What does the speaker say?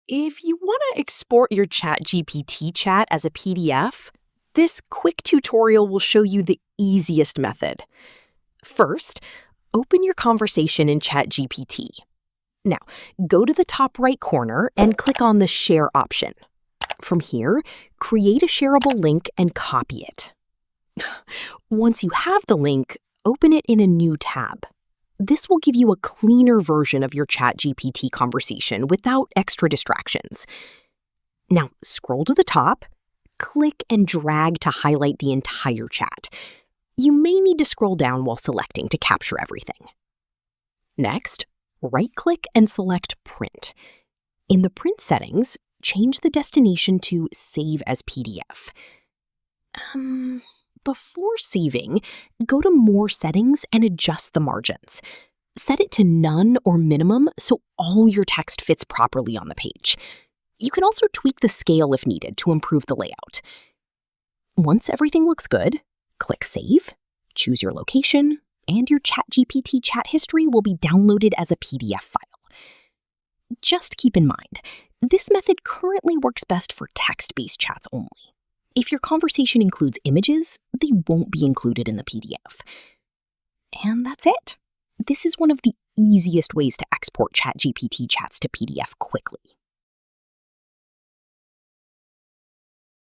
If you want to export your ChatGPT chat as a PDF, this quick tutorial will show you the easiest method. First, open your conversation in ChatGPT. Now, go to the top right corner and click on the Share option. From here, create a shareable link and copy it. Once you have the link, open it in a new tab. This will give you a cleaner version of your ChatGPT conversation without extra distractions. Now, scroll to the top, click and drag to highlight the entire chat. You may need to scroll down while selecting to capture everything. Next, right-click and select Print. In the print settings, change the destination to Save as PDF. Before saving, go to More Settings and adjust the margins. Set it to None or Minimum so all your text fits properly on the page. You can also tweak the scale if needed to improve the layout. Once everything looks good, click Save, choose your location, and your ChatGPT chat history will be downloaded as a PDF file. Just keep in mind, this method currently works best for text-based chats only. If your conversation includes images, they won't be included in the PDF. And that's it. This is one of the easiest ways to export ChatGPT chats to PDF quickly.